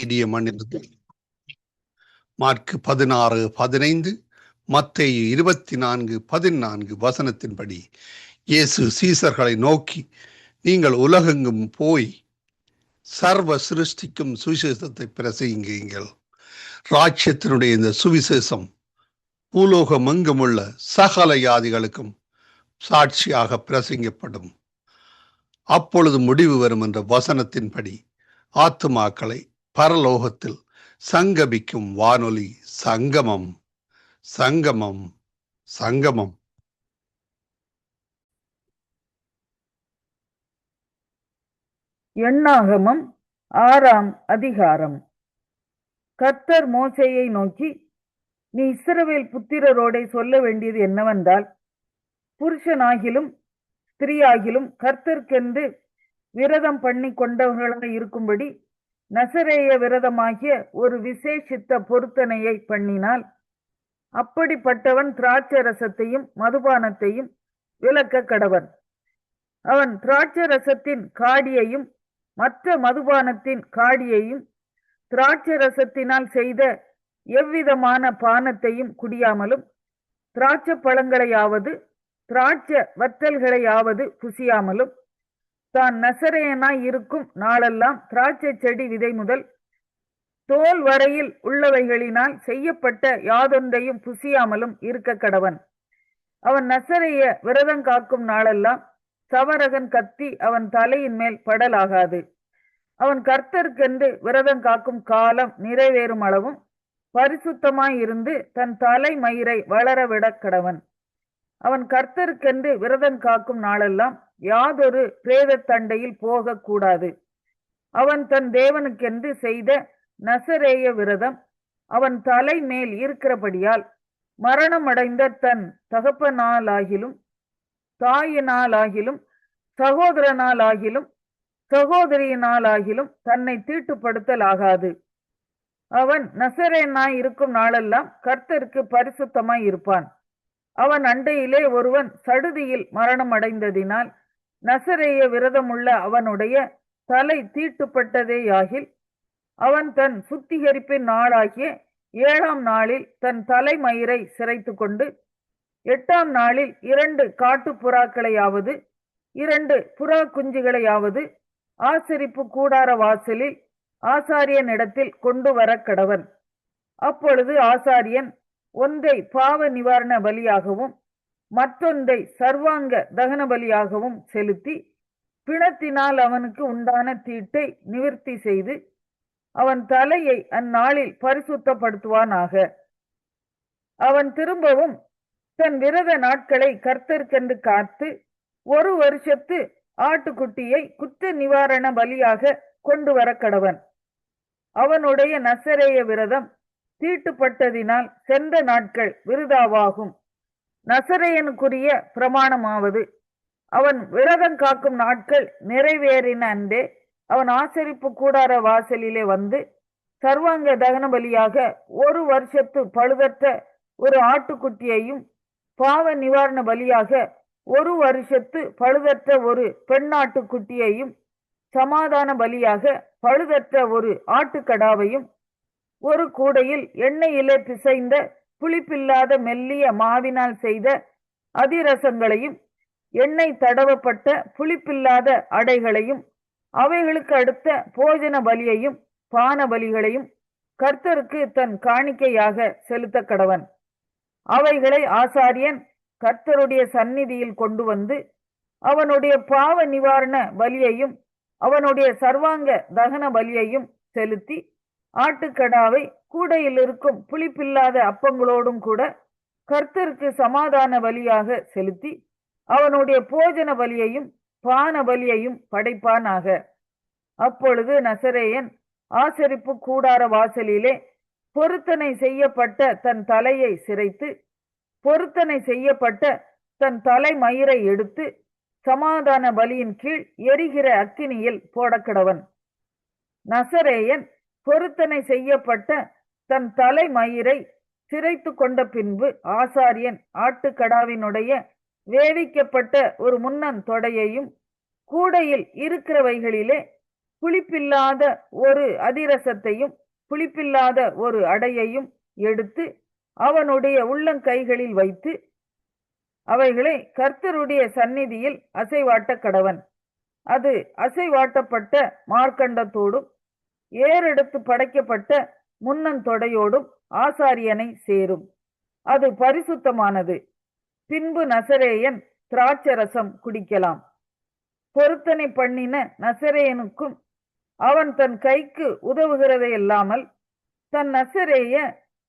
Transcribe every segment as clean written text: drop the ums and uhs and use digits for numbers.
இனிய மண்ணிலிருந்து மார்க்கு 16:15, மத்தேயு 24:14 வசனத்தின்படி இயேசு சீசர்களை நோக்கி, நீங்கள் உலகெங்கும் போய் சர்வ சிருஷ்டிக்கும் சுவிசேஷத்தை பிரசங்கியுங்கள். ராஜ்யத்தினுடைய இந்த சுவிசேஷம் பூலோகம் எங்குமுள்ள சகல யாதிகளுக்கும் சாட்சியாக பிரசங்கப்படும். அப்பொழுது முடிவு வரும் என்ற வசனத்தின்படி ஆத்துமாக்களை பரலோகத்தில் சங்கமிக்கும் வானொலி சங்கமம் சங்கமம் சங்கமம். எண்ணாகமம் 6ஆம் அதிகாரம். கர்த்தர் மோசேயை நோக்கி, நீ இஸ்ரவேல் புத்திரரோடே சொல்ல வேண்டியது என்னவென்றால், புருஷனாகிலும் ஸ்திரீயாகிலும் கர்த்தர்க்கென்று விரதம் பண்ணி கொண்டவர்களாக இருக்கும்படி நசரேய விரதமாகிய ஒரு விசேஷித்த பொருத்தனையை பண்ணினால், அப்படிப்பட்டவன் திராட்சரசத்தையும் மதுபானத்தையும் விலக்க கடவன். அவன் திராட்சரசத்தின் காடியையும் மற்ற மதுபானத்தின் காடியையும் திராட்சரசத்தினால் செய்த எவ்விதமான பானத்தையும் குடியாமலும், திராட்சை பழங்களையாவது திராட்ச வற்றல்களையாவது புசியாமலும், தான் நசரேயனாய் இருக்கும் நாளெல்லாம் திராட்சை செடி விதை முதல் தோல் வரையில் உள்ளவைகளினால் செய்யப்பட்ட யாதொன்றையும் புசியாமலும் இருக்க கடவன். அவன் நசரேய விரதம் காக்கும் நாளெல்லாம் சவரகன் கத்தி அவன் தலையின் மேல் படலாகாது. அவன் கர்த்தருக்கென்று விரதம் காக்கும் காலம் நிறைவேறும் அளவும் பரிசுத்தமாயிருந்து தன் தலை மயிரை வளரவிட கடவன். அவன் கர்த்தருக்கென்று விரதம் காக்கும் நாளெல்லாம் யாதொரு பிரேத தண்டையில் போகக்கூடாது. அவன் தன் தேவனுக்கென்று செய்த நசரேய விரதம் அவன் தலை மேல் இருக்கிறபடியால், மரணம் அடைந்த தன் தகப்பனாலாகிலும் தாயினாலாகிலும் சகோதரனாலாகிலும் சகோதரியினாலாகிலும் தன்னை தீட்டுப்படுத்தலாகாது. அவன் நசரேயனாய் இருக்கும் நாளெல்லாம் கர்த்தருக்கு பரிசுத்தமாய் இருப்பான். அவன் அண்டையிலே ஒருவன் சடுதியில் மரணம் அடைந்ததினால் நசரேய விரதமுள்ள அவனுடைய தலை தீட்டுப்பட்டதேயாகில், அவன் தன் சுத்திகரிப்பின் நாளாகிய 7ஆம் நாளில் தன் தலைமயிரை சிரைத்து கொண்டு 8ஆம் நாளில் 2 காட்டுப்புறாக்களையாவது 2 புறா குஞ்சுகளையாவது ஆசரிப்பு கூடார வாசலில் ஆசாரியனிடத்தில் கொண்டு வர கடவன். அப்பொழுது ஆசாரியன் ஒன்றை பாவ நிவாரண பலியாகவும் மற்றொன்றை சர்வாங்க தகன பலியாகவும் செலுத்தி, பிணத்தினால் அவனுக்கு உண்டான தீட்டை நிவர்த்தி செய்து அவன் தலையை அந்நாளில் பரிசுத்தப்படுத்துவானாக. அவன் திரும்பவும் தன் விரத நாட்களை கர்த்தருக்கென்று காத்து 1 வருஷத்து ஆட்டுக்குட்டியை குற்ற நிவாரண பலியாக கொண்டு வர கடவன். அவனுடைய நசரேய விரதம் தீட்டுப்பட்டதினால் சென்ற நாட்கள் விருதாவாகும். நசரேயனுக்குரிய பிரமாணமாவது, அவன் விரதம் காக்கும் நாட்கள் நிறைவேறின அன்றே அவன் ஆசரிப்பு கூடார வாசலிலே வந்து சர்வாங்க தகன பலியாக 1 வருஷத்து பழுதற்ற ஒரு ஆட்டுக்குட்டியையும், பாவ நிவாரண பலியாக 1 வருஷத்து பழுதற்ற ஒரு பெண்ணாட்டுக்குட்டியையும், சமாதான பலியாக பழுதற்ற ஒரு ஆட்டுக்கடாவையும், ஒரு கூடையில் எண்ணெயிலே பிசைந்த புளிப்பில்லாத மெல்லிய மாவினால் செய்த அதிரசங்களையும், எண்ணெய் தடவப்பட்ட புளிப்பில்லாத அடைகளையும், அவைகளுக்கு அடுத்த போஜன பலியையும் பான பலிகளையும் கர்த்தருக்கு தன் காணிக்கையாக செலுத்த கடவன். அவைகளை ஆசாரியன் கர்த்தருடைய சந்நிதியில் கொண்டு வந்து அவனுடைய பாவ நிவாரண பலியையும் அவனுடைய சர்வாங்க தகன பலியையும் செலுத்தி, ஆட்டுக்கடாவை கூடையில் இருக்கும் புளிப்பில்லாத அப்பங்களோடும் கூட கர்த்தருக்கு சமாதான பலியாக செலுத்தி, அவனுடைய போஜன பலியையும் பான பலியையும் படைப்பானாக. அப்பொழுது நசரேயன் ஆசரிப்பு கூடார வாசலிலே பொருத்தனை செய்யப்பட்ட தன் தலையை சிரைத்து, பொருத்தனை செய்யப்பட்ட தன் தலைமயிரை எடுத்து சமாதான பலியின் கீழ் எரிகிற அக்கினியில் போடக்கடவன். நசரேயன் பொருத்தனை செய்யப்பட்ட தன் தலைமயிரை சிரைத்து கொண்ட பின்பு ஆசாரியன் ஆட்டுக்கடாவினுடைய வேவிக்கப்பட்ட ஒரு முன்னன் தொடையையும் கூடையில் இருக்கிறவைகளிலே புளிப்பில்லாத ஒரு அதிரசத்தையும் புளிப்பில்லாத ஒரு அடையையும் எடுத்து அவனுடைய உள்ளங்கைகளில் வைத்து அவைகளை கர்த்தருடைய சந்நிதியில் அசைவாட்ட கடவன். அது அசைவாட்டப்பட்ட மார்க்கண்டத்தோடும் ஏறெடுத்து படைக்கப்பட்ட முன்னந்தொடையோடும் ஆசாரியனை சேரும். அது பரிசுத்தமானது. பின்பு நசரேயன் திராட்சரசம் குடிக்கலாம். பொருத்தனை பண்ணின நசரேயனுக்கும் அவன் தன் கைக்கு உதவுகிறதை இல்லாமல் தன் நசரேய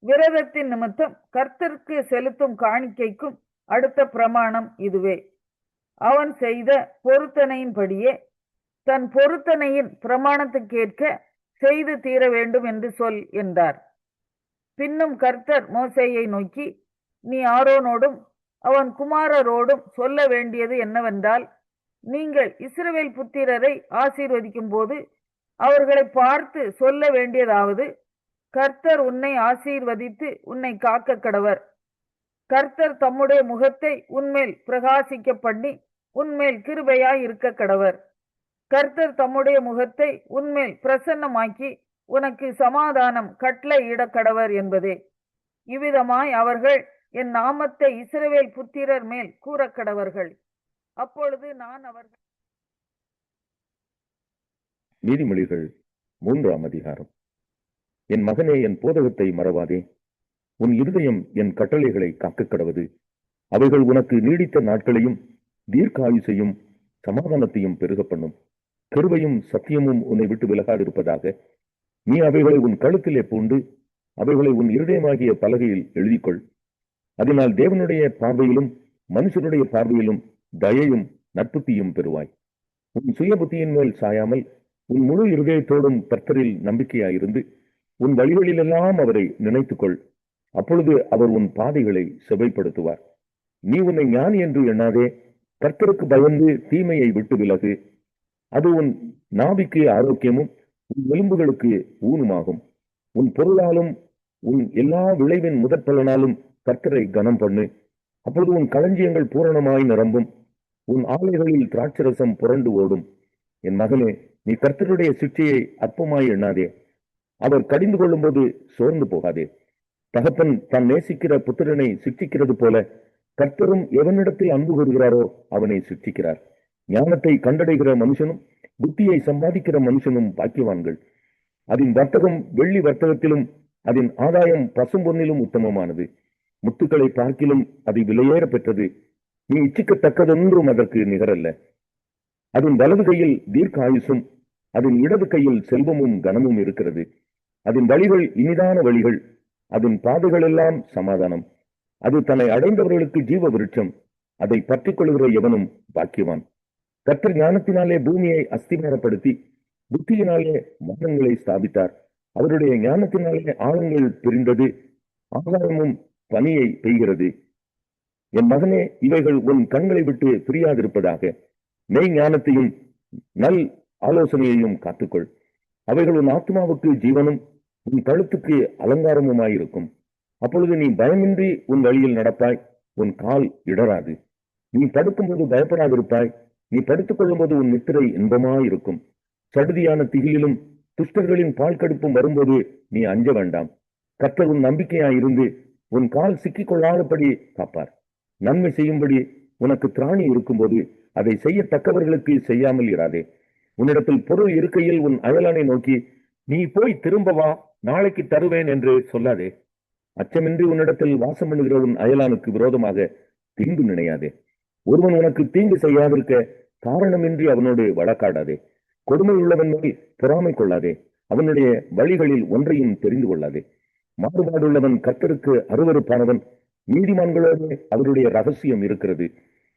விரதத்தின் நிமித்தம் கர்த்தருக்கு செலுத்தும் காணிக்கைக்கும் அடுத்த பிரமாணம் இதுவே. அவன் செய்த பொருத்தனையின்படியே தன் பொருத்தனையின் பிரமாணத்துக்கேற்க செய்து தீர வேண்டும் என்று சொல் என்றார். பின்னும் கர்த்தர் மோசேயை நோக்கி, நீ ஆரோனோடும் அவன் குமாரரோடும் சொல்ல வேண்டியது என்னவென்றால், நீங்கள் இஸ்ரவேல் புத்திரரை ஆசீர்வதிக்கும் போது அவர்களை பார்த்து சொல்ல வேண்டியதாவது, கர்த்தர் உன்னை ஆசீர்வதித்து உன்னை காக்க கடவர். கர்த்தர் தம்முடைய முகத்தை உன்மேல் பிரகாசிக்க பண்ணி உன்மேல் கிருபையாய் இருக்க கடவர். கர்த்தர் தம்முடைய முகத்தை உன்மேல் பிரசன்னமாக்கி உனக்கு சமாதானம் கட்டளையிட கடவர் என்பதே. இவ்விதமாய் அவர்கள் என் நாமத்தை இஸ்ரவேல் புத்திரர் மேல் கூற கடவர்கள். அப்பொழுது நான் அவர்கள். நீதிமொழிகள் 3ஆம் அதிகாரம். என் மகனே, என் போதகத்தை மறவாதே. உன் இருதயம் என் கட்டளைகளை காக்க கடவது. அவைகள் உனக்கு நீடித்த நாட்களையும் தீர்க்காயுசையும் சமாதானத்தையும் பெருக பண்ணும். கிருபையும் சத்தியமும் உன்னை விட்டு விலகாதிருப்பதாக. நீ அவைகளை உன் கழுத்திலே பூண்டு அவைகளை உன் இருதயமாகிய பலகையில் எழுதிக்கொள். அதனால் தேவனுடைய பார்வையிலும் மனுஷனுடைய பார்வையிலும் தயையும் நட்புத்தியும் பெறுவாய். உன் சுய புத்தியின் மேல் சாயாமல் உன் முழு இருதயத்தோடும் கர்த்தரில் நம்பிக்கையாயிருந்து உன் வழிகளிலெல்லாம் அவரை நினைத்துக்கொள். அப்பொழுது அவர் உன் பாதைகளை செவைப்படுத்துவார். நீ உன்னை ஞானி என்று எண்ணாதே. கர்த்தருக்கு பயந்து தீமையை விட்டு விலகு. அது உன் நாவிக்கு ஆரோக்கியமும் உன் எலும்புகளுக்கு ஊனுமாகும். உன் பொருளாலும் உன் எல்லா விளைவின் முதற் பலனாலும் கர்த்தரை கனம் பண்ணு. அப்பொழுது உன் களஞ்சியங்கள் பூரணமாய் நிரம்பும். உன் ஆலைகளில் திராட்சரசம் புரண்டு ஓடும். என் மகனே, நீ கர்த்தருடைய சிக்ஷையை அற்பமாய் எண்ணாதே. அவர் கடிந்து கொள்ளும்போது சோர்ந்து போகாதே. தகப்பன் தான் நேசிக்கிற புத்திரனை சிக்ஷிக்கிறது போல கர்த்தரும் எவனிடத்தில் அன்பு கூறுகிறாரோ அவனை சிக்ஷிக்கிறார். ஞானத்தை கண்டடைகிற மனுஷனும் புத்தியை சம்பாதிக்கிற மனுஷனும் பாக்கியவான்கள். அதன் வர்த்தகம் வெள்ளி வர்த்தகத்திலும் அதன் ஆதாயம் பசும்பொன்னிலும் உத்தமமானது. முத்துக்களை பார்க்கிலும் அதை விலையேற பெற்றது. நீ இச்சிக்கத்தக்கதொன்றும் அதற்கு நிகரல்ல. அதன் வலது கையில் தீர்க்க ஆயுசும் அதன் இடது கையில் செல்வமும் கனமும் இருக்கிறது. அதன் வழிகள் இனிதான வழிகள், அதன் பாதைகள் எல்லாம் சமாதானம். அது தன்னை அடைந்தவர்களுக்கு ஜீவ விருட்சம். அதை பற்றிக் கொள்கிற எவனும் பாக்கியவான். கர்த்தர் ஞானத்தினாலே பூமியை அஸ்திவாரப்படுத்தி புத்தியினாலே மரங்களை ஸ்தாபித்தார். அவருடைய ஞானத்தினாலே ஆழங்கள் பிரிந்தது, ஆகாயமும் பனியை பெய்கிறது. என் மகனே, இவைகள் உன் கண்களை விட்டு பிரியாதிருப்பதாக. மெய் ஞானத்தையும் நல் ஆலோசனையையும் காத்துக்கொள். அவைகள் உன் ஆத்மாவுக்கு ஜீவனும் உன் கழுத்துக்கு அலங்காரமுமாயிருக்கும். அப்பொழுது நீ பயமின்றி உன் வழியில் நடப்பாய், உன் கால் இடராது. நீ படுக்கும்போது பயப்படாதிருப்பாய். நீ படுத்துக் கொள்ளும்போது உன் நித்திரை இன்பமாயிருக்கும். சடுதியான திகிலும் துஷ்டர்களின் பால் கடுப்பும் வரும்போது நீ அஞ்ச வேண்டாம். கர்த்தர் உன் நம்பிக்கையாயிருந்து உன் கால் சிக்கிக் கொள்ளாதபடி காப்பார். நன்மை செய்யும்படி உனக்கு திராணி இருக்கும்போது அதை செய்யத்தக்கவர்களுக்கு செய்யாமல் இராதே. உன்னிடத்தில் பொருள் இருக்கையில் உன் அயலானை நோக்கி, நீ போய் திரும்ப வா, நாளைக்கு தருவேன் என்று சொல்லாதே. அச்சமின்றி உன்னிடத்தில் வாசம் பண்ணுகிற உன் அயலானுக்கு விரோதமாக தீங்கு நினையாதே. ஒருவன் உனக்கு தீங்கு செய்யாதிருக்க காரணமின்றி அவனோடு வழக்காடாதே. கொடுமை உள்ளவன் மேல் பொறாமை கொள்ளாதே. அவனுடைய வழிகளில் ஒன்றையும் தெரிந்து கொள்ளாதே. மாறுபாடுள்ளவன் கர்த்தருக்கு அருவருப்பானவன். நீதிமான்களோடு அவருடைய ரகசியம் இருக்கிறது.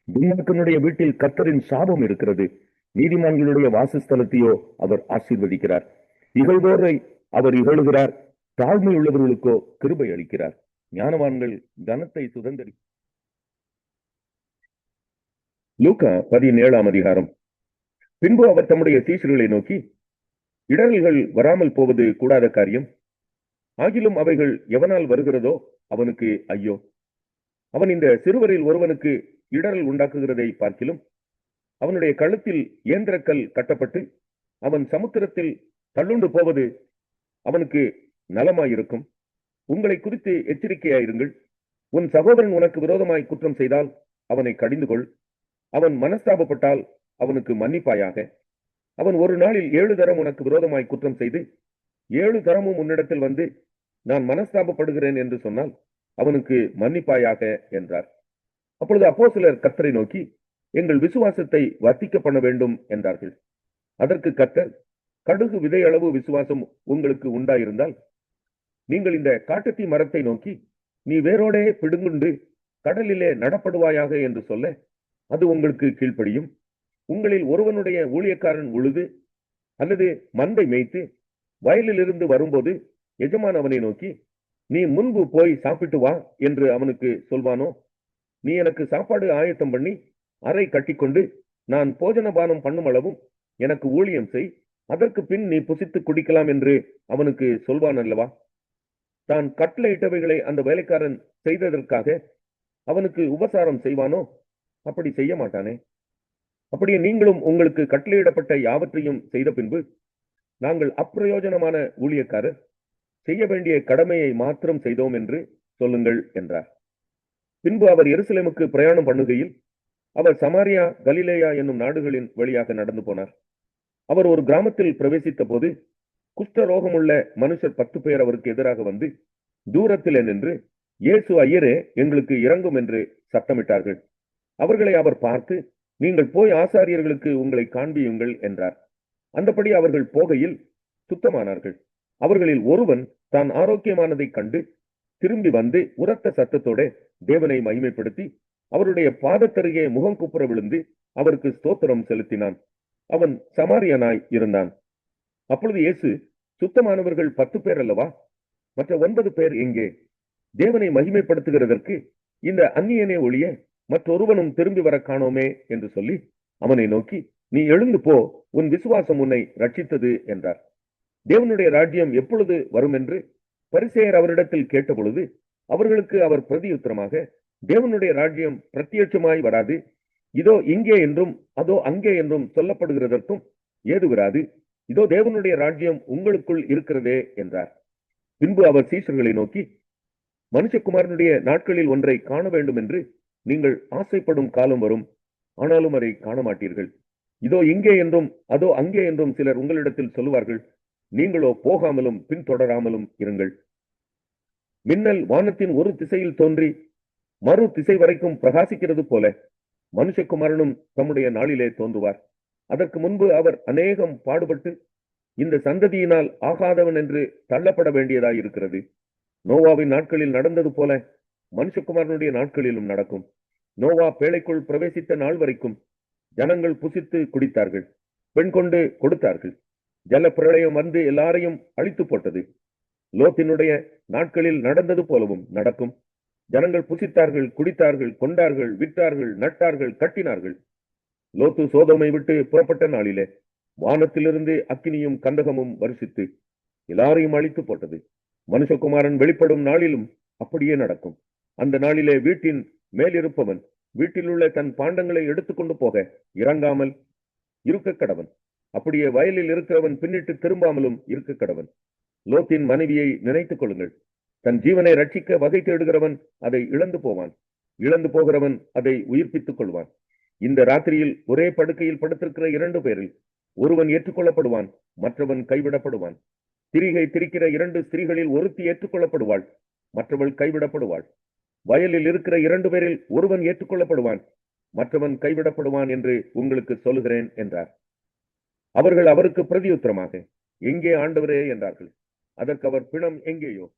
துன்மார்க்கனுடைய வீட்டில் கர்த்தரின் சாபம் இருக்கிறது. நீதிமான்களுடைய வாசஸ்தலத்தையோ அவர் ஆசீர்வதிக்கிறார். இகழ்வோரை அவர் இகழுகிறார். தாழ்மை உள்ளவர்களுக்கோ கிருபை அளிக்கிறார். ஞானவான்கள் கனத்தை சுதந்திரி. லூக்கா 17ஆம் அதிகாரம். பின்பு அவர் தம்முடைய சீஷர்களை நோக்கி, இடரல்கள் வராமல் போவது கூடாத காரியம். ஆகிலும் அவைகள் எவனால் வருகிறதோ அவனுக்கு ஐயோ. அவன் இந்த சிறுவரில் ஒருவனுக்கு இடரல் உண்டாக்குகிறதை பார்க்கிலும் அவனுடைய கழுத்தில் இயந்திரக்கல் கட்டப்பட்டு அவன் சமுத்திரத்தில் தள்ளுண்டு போவது அவனுக்கு நலமாயிருக்கும். உங்களை குறித்து எச்சரிக்கையாயிருங்கள். உன் சகோதரன் உனக்கு விரோதமாய் குற்றம் செய்தால் அவனை கடிந்து கொள். அவன் மனஸ்தாபப்பட்டால் அவனுக்கு மன்னிப்பாயாக. அவன் ஒரு நாளில் 7 தரம் உனக்கு விரோதமாய் குற்றம் செய்து 7 தரமும் உன்னிடத்தில் வந்து நான் மனஸ்தாபப்படுகிறேன் என்று சொன்னால் அவனுக்கு மன்னிப்பாயாக என்றார். அப்பொழுது அப்போஸ்தலர் கர்த்தரை நோக்கி, எங்கள் விசுவாசத்தை வர்த்திக்க பண்ண வேண்டும் என்றார்கள். அதற்கு கர்த்தர், கடுகு விதை அளவு விசுவாசம் உங்களுக்கு உண்டாயிருந்தால் நீங்கள் இந்த காட்டுத்தீ மரத்தை நோக்கி, நீ வேரோடே பிடுங்குண்டு கடலிலே நடப்படுவாயாக என்று சொல்ல அது உங்களுக்கு கீழ்ப்படியும். உங்களில் ஒருவனுடைய ஊழியக்காரன் உழுது அல்லது மந்தை மேய்த்து வயலிலிருந்து வரும்போது எஜமான் அவனை நோக்கி, நீ முன்பு போய் சாப்பிட்டு வா என்று அவனுக்கு சொல்வானோ? நீ எனக்கு சாப்பாடு ஆயத்தம் பண்ணி அறை கட்டிக்கொண்டு நான் போஜனபானம் பண்ணும் அளவும் எனக்கு ஊழியம் செய், அதற்கு பின் நீ புசித்து குடிக்கலாம் என்று அவனுக்கு சொல்வான் அல்லவா? தான் கட்டளையிட்டவைகளை அந்த வேலைக்காரன் செய்ததற்காக அவனுக்கு உபசாரம் செய்வானோ? அப்படி செய்ய மாட்டானே. அப்படியே நீங்களும் உங்களுக்கு கட்டளையிடப்பட்ட யாவற்றையும் செய்த பின்பு, நாங்கள் அப்பிரயோஜனமான ஊழியக்காரர், செய்ய வேண்டிய கடமையை மாத்திரம் செய்தோம் என்று சொல்லுங்கள் என்றார். பின்பு அவர் எருசலேமுக்கு பிரயாணம் பண்ணுகையில் அவர் சமாரியா, கலிலேயா என்னும் நாடுகளின் வழியாக நடந்து போனார். அவர் ஒரு கிராமத்தில் பிரவேசித்த போது குஷ்ட ரோகமுள்ள மனுஷர் 10 பேர் அவருக்கு எதிராக வந்து தூரத்திலே நின்று, இயேசு ஐயரே, எங்களுக்கு இறங்கும் என்று சத்தமிட்டார்கள். அவர்களை அவர் பார்த்து, நீங்கள் போய் ஆசாரியர்களுக்கு உங்களை காண்பியுங்கள் என்றார். அந்தபடி அவர்கள் போகையில் சுத்தமானார்கள். அவர்களில் ஒருவன் தான் ஆரோக்கியமானதை கண்டு திரும்பி வந்து உரத்த சத்தத்தோட தேவனை மகிமைப்படுத்தி அவருடைய பாதத்தருகே முகம் குப்புற விழுந்து அவருக்கு ஸ்தோத்திரம் செலுத்தினான். அவன் சமாரியனாய் இருந்தான். அப்பொழுது இயேசு, சுத்தமானவர்கள் 10 பேர் அல்லவா? மற்ற 9 பேர் எங்கே? தேவனை மகிமைப்படுத்துகிறதற்கு இந்த அந்நியனே ஒழிய மற்றொருவனும் திரும்பி வர காணோமே என்று சொல்லி அவனை நோக்கி, நீ எழுந்து போ, உன் விசுவாசம் உன்னை ரட்சித்தது என்றார். தேவனுடைய ராஜ்யம் எப்பொழுது வரும் என்று பரிசேயர் அவரிடத்தில் கேட்டபொழுது அவர்களுக்கு அவர் பிரதியுத்தரமாக, தேவனுடைய ராஜ்யம் பிரத்யட்சமாய் வராது, இதோ இங்கே என்றும் அதோ அங்கே என்றும் சொல்லப்படுகிறதற்கும் ஏது வராது. இதோ தேவனுடைய ராஜ்யம் உங்களுக்குள் இருக்கிறதே என்றார். பின்பு அவர் சீஷர்களை நோக்கி, மனுஷகுமாரனுடைய நாட்களில் ஒன்றை காண வேண்டும் என்று நீங்கள் ஆசைப்படும் காலம் வரும், ஆனாலும் அதை காண மாட்டீர்கள். இதோ இங்கே என்றும் அதோ அங்கே என்றும் சிலர் உங்களிடத்தில் சொல்லுவார்கள், நீங்களோ போகாமலும் பின்தொடராமலும் இருங்கள். மின்னல் வானத்தின் ஒரு திசையில் தோன்றி மறு திசை வரைக்கும் பிரகாசிக்கிறது போல மனுஷகுமாரனும் தம்முடைய நாளிலே தோன்றுவார். அதற்கு முன்பு அவர் அநேகம் பாடுபட்டு இந்த சந்ததியினால் ஆகாதவன் என்று தள்ளப்பட வேண்டியதாய் இருக்கிறது. நோவாவின் நாட்களில் நடந்தது போல மனுஷகுமாரனுடைய நாட்களிலும் நடக்கும். நோவா பேழைக்குள் பிரவேசித்த நாள் வரைக்கும் ஜனங்கள் புசித்து குடித்தார்கள், பெண் கொண்டு கொடுத்தார்கள். ஜல பிரளயம் வந்து எல்லாரையும் அழித்து போட்டது. லோத்தினுடைய நாட்களில் நடந்தது போலவும் நடக்கும். ஜனங்கள் புசித்தார்கள், குடித்தார்கள், கொண்டார்கள், விற்றார்கள், நட்டார்கள், கட்டினார்கள். லோத்து சோதோமை விட்டு புறப்பட்ட நாளிலே வானத்திலிருந்து அக்கினியும் கந்தகமும் வருஷித்து எல்லாரையும் அழித்து போட்டது. மனுஷகுமாரன் வெளிப்படும் நாளிலும் அப்படியே நடக்கும். அந்த நாளிலே வீட்டின் மேலிருப்பவன் வீட்டில் உள்ள தன் பாண்டங்களை எடுத்துக்கொண்டு போக இறங்காமல் இருக்க கடவன். அப்படியே வயலில் இருக்கிறவன் பின்னிட்டு திரும்பாமலும் இருக்க கடவன். லோத்தின் மனைவியை நினைத்துக் கொள்ளுங்கள். தன் ஜீவனை ரட்சிக்க வகை தேடுகிறவன் அதை இழந்து போவான், இழந்து போகிறவன் அதை உயிர்ப்பித்துக் கொள்வான். இந்த ராத்திரியில் ஒரே படுக்கையில் படுத்திருக்கிற 2 பேரில் ஒருவன் ஏற்றுக்கொள்ளப்படுவான், மற்றவன் கைவிடப்படுவான். திரிகை திரிக்கிற 2 ஸ்திரீகளில் ஒருத்தி ஏற்றுக்கொள்ளப்படுவாள், மற்றவள் கைவிடப்படுவாள். வயலில் இருக்கிற 2 பேரில் ஒருவன் ஏற்றுக்கொள்ளப்படுவான், மற்றவன் கைவிடப்படுவான் என்று உங்களுக்கு சொல்லுகிறேன் என்றார். அவர்கள் அவருக்கு பிரதியுத்தரமாக, எங்கே ஆண்டவரே என்றார்கள். அதற்கு அவர், பிணம் எங்கேயோ